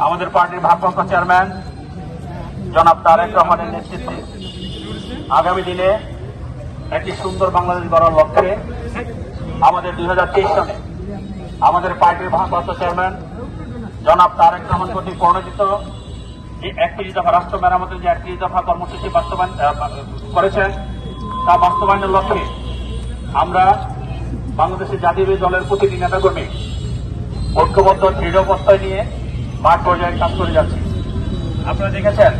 আমাদের পার্টির ভারপ্রাপ্ত চেয়ারম্যান জনাব তারেক রহমানের নেতৃত্বে আগামী দিনে একটি সুন্দর বাংলাদেশ গড়ার লক্ষ্যে আমাদের 2023 সনে আমাদের পার্টির ভারপ্রাপ্ত চেয়ারম্যান জনাব তারেক রহমান কর্তৃক প্রণোদিত যে 31 দফা রাষ্ট্র মেরামতের যে 31 দফা কর্মসূচি বাস্তবায়ন করেছেন তা বাস্তবায়নের লক্ষ্যে আমরা বাংলাদেশের জাতীয় দলের প্রতিটি নেতাকর্মী ঐক্যবদ্ধ দৃঢ় প্রত্যয় নিয়ে মাঠ পর্যায়ে কাজ করে যাচ্ছি। আপনারা দেখেছেন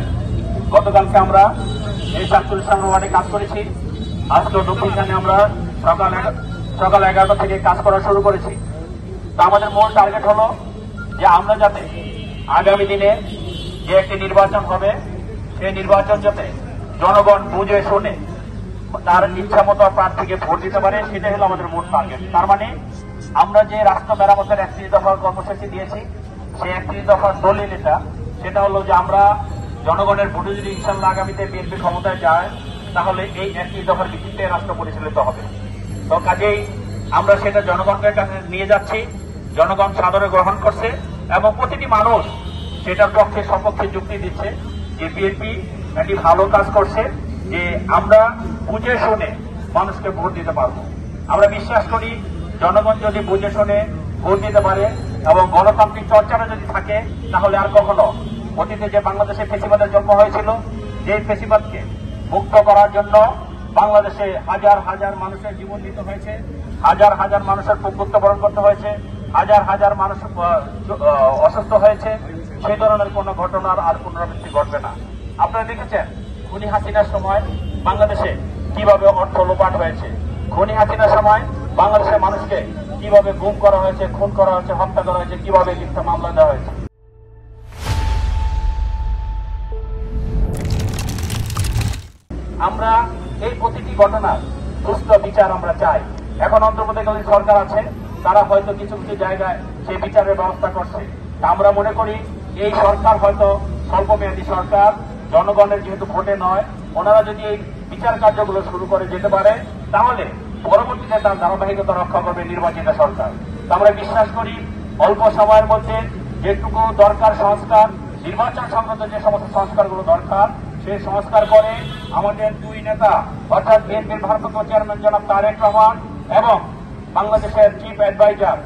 গতকালকে আমরা এই 47 নম্বর ওয়ার্ডে কাজ করেছি। আজকে দক্ষিণখানে আমরা সকাল 11টা থেকে কাজ করা শুরু করেছি। তা আমাদের মূল টার্গেট হলো যে আমরা যাতে আগামী দিনে যে একটি নির্বাচন হবে সেই নির্বাচন যাতে জনগণ বুঝে শুনে তার ইচ্ছা মতো প্রার্থীকে ভোট দিতে পারে, সেটাই হলো আমাদের মূল টার্গেট। তার মানে আমরা যে রাষ্ট্র মেরামতের 31 দফার কর্মসূচি দিয়েছি সেই 31 দফার দলিল সেটা হলো যে আমরা জনগণের ভোটে যদি ইনশাল্লাহ আগামীতে বিএনপি ক্ষমতায় যায় তাহলে এই 31 দফার ভিত্তিতে রাষ্ট্র পরিচালিত হবে। তো কাজেই আমরা সেটা জনগণের কাছে নিয়ে যাচ্ছি, জনগণ সাদরে গ্রহণ করছে এবং প্রতিটি মানুষ সেটার পক্ষে সপক্ষে যুক্তি দিচ্ছে যে বিএনপি একটি ভালো কাজ করছে, যে আমরা বুঝে শুনে মানুষকে ভোট দিতে পারবো। আমরা বিশ্বাস করি জনগণ যদি বুঝে শুনে ভোট দিতে পারে এবং গণতান্ত্রিক চর্চাটা যদি থাকে তাহলে আর কখনো অতীতে যে বাংলাদেশে ফেসিবাদের জন্ম হয়েছিল, যে ফেসিবাদকে মুক্ত করার জন্য বাংলাদেশে হাজার হাজার মানুষের জীবন দিতে হয়েছে, হাজার হাজার মানুষের মৃত্যুবরণ করতে হয়েছে, হাজার হাজার মানুষ অসুস্থ হয়েছে, সেই ধরনের কোন ঘটনার আর পুনরাবৃত্তি ঘটবে না। আপনারা দেখেছেন খুনি হাসিনার সময় বাংলাদেশে কিভাবে অর্থ লোপাট হয়েছে, খুনি হাসিনার সময় বাংলাদেশের মানুষকে কিভাবে গুম করা হয়েছে, খুন করা হয়েছে, হত্যা করা হয়েছে, কিভাবে মিথ্যা মামলা দেওয়া হয়েছে। আমরা এই প্রতিটি ঘটনার সুষ্ঠু বিচার আমরা চাই। এখন অন্তর্বর্তীকালীন সরকার আছে, তারা হয়তো কিছু কিছু জায়গায় সেই বিচারের ব্যবস্থা করছে। আমরা মনে করি এই সরকার হয়তো স্বল্পমেয়াদী সরকার, জনগণের যেহেতু ভোটে নয়, ওনারা যদি এই বিচার কার্যগুলো শুরু করে যেতে পারে তাহলে পরবর্তীতে তার ধারাবাহিকতা রক্ষা করবে নির্বাচিত সরকার। আমরা বিশ্বাস করি অল্প সময়ের মধ্যে যেটুকু দরকার সংস্কার, নির্বাচন সংক্রান্ত যে সমস্ত সংস্কারগুলো দরকার সেই সংস্কার করে আমাদের দুই নেতা অর্থাৎ বিএনপির ভারপ্রাপ্ত চেয়ারম্যান জনাব তারেক রহমান এবং বাংলাদেশের চিফ অ্যাডভাইজার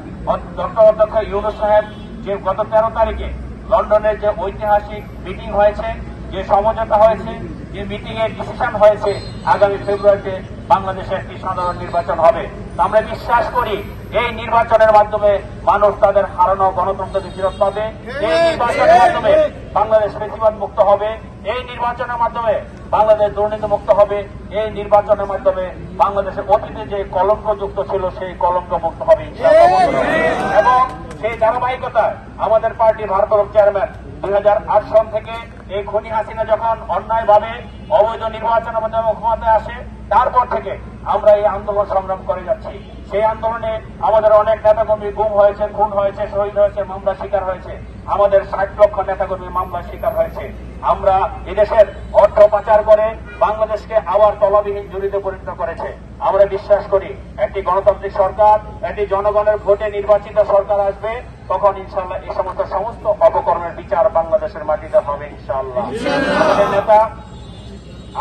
ডক্টর অধ্যক্ষ ইউনূস সাহেব যে গত 13 তারিখে লন্ডনের যে ঐতিহাসিক মিটিং হয়েছে, যে সমঝোতা হয়েছে, যে মিটিং এর ডিসিশন হয়েছে আগামী ফেব্রুয়ারিতে বাংলাদেশে একটি সাধারণ নির্বাচন হবে। আমরা বিশ্বাস করি এই নির্বাচনের মাধ্যমে মানুষ তাদের হারানো গণতন্ত্রকে ফেরত পাবে, এই নির্বাচনের মাধ্যমে বাংলাদেশ ফেসিবাদ মুক্ত হবে, এই নির্বাচনের মাধ্যমে বাংলাদেশ দুর্নীতি মুক্ত হবে, এই নির্বাচনের মাধ্যমে বাংলাদেশের অতীতে যে কলঙ্ক যুক্ত ছিল সেই কলঙ্ক মুক্ত হবে এবং সেই ধারাবাহিকতায় আমাদের পার্টির ভারপ্রাপ্ত চেয়ারম্যান 2008 সন থেকে এই খুনি হাসিনা যখন অন্যায়ভাবে অবৈধ নির্বাচনের মাধ্যমে ক্ষমতায় আসে তারপর থেকে আমরা এই আন্দোলন সংগ্রাম করে যাচ্ছি। সেই আন্দোলনে আমাদের অনেক নেতাকর্মী গুম হয়েছে, খুন হয়েছে, শহীদ হয়েছে, মামলা শিকার হয়েছে, আমাদের 60 লক্ষ নেতাকর্মী মামলা শিকার হয়েছে। আমরা এদেশের অর্থ পাচার করে বাংলাদেশকে আবার তলাবিহীন জুড়িতে পরিণত করেছে। আমরা বিশ্বাস করি একটি গণতান্ত্রিক সরকার, একটি জনগণের ভোটে নির্বাচিত সরকার আসবে, তখন ইনশাআল্লাহ এই সমস্ত অপকর্মের বিচার বাংলাদেশের মাটিতে হবে ইনশাআল্লাহ।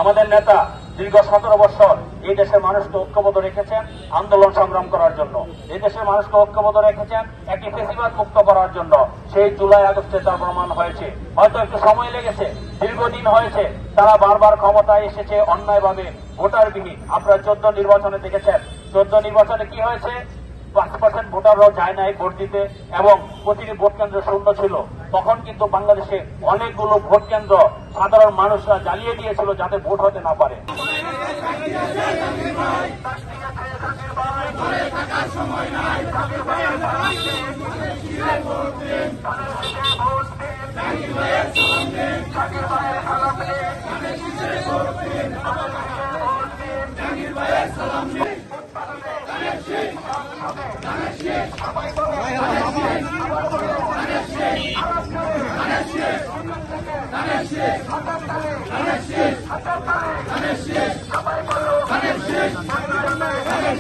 আমাদের নেতা দীর্ঘ 17 বছর এই দেশের মানুষকে ঐক্যবদ্ধ রেখেছেন আন্দোলন সংগ্রাম করার জন্য, এই দেশের মানুষকে ঐক্যবদ্ধ রেখেছেন একটি ফেসিবাদ মুক্ত করার জন্য। সেই জুলাই আগস্টে তার প্রমাণ হয়েছে। হয়তো একটু সময় লেগেছে, দীর্ঘদিন হয়েছে, তারা বারবার ক্ষমতায় এসেছে অন্যায়ভাবে ভোটারবিহীন। আপনারা 14 নির্বাচনে দেখেছেন, 14 নির্বাচনে কি হয়েছে, 5% ভোটাররাও যায় নাই ভোট দিতে এবং প্রতিটি ভোট কেন্দ্র শূন্য ছিল। তখন কিন্তু বাংলাদেশে অনেকগুলো ভোট কেন্দ্র সাধারণ মানুষরা জ্বালিয়ে দিয়েছিল যাতে ভোট হতে না পারে।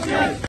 Yes.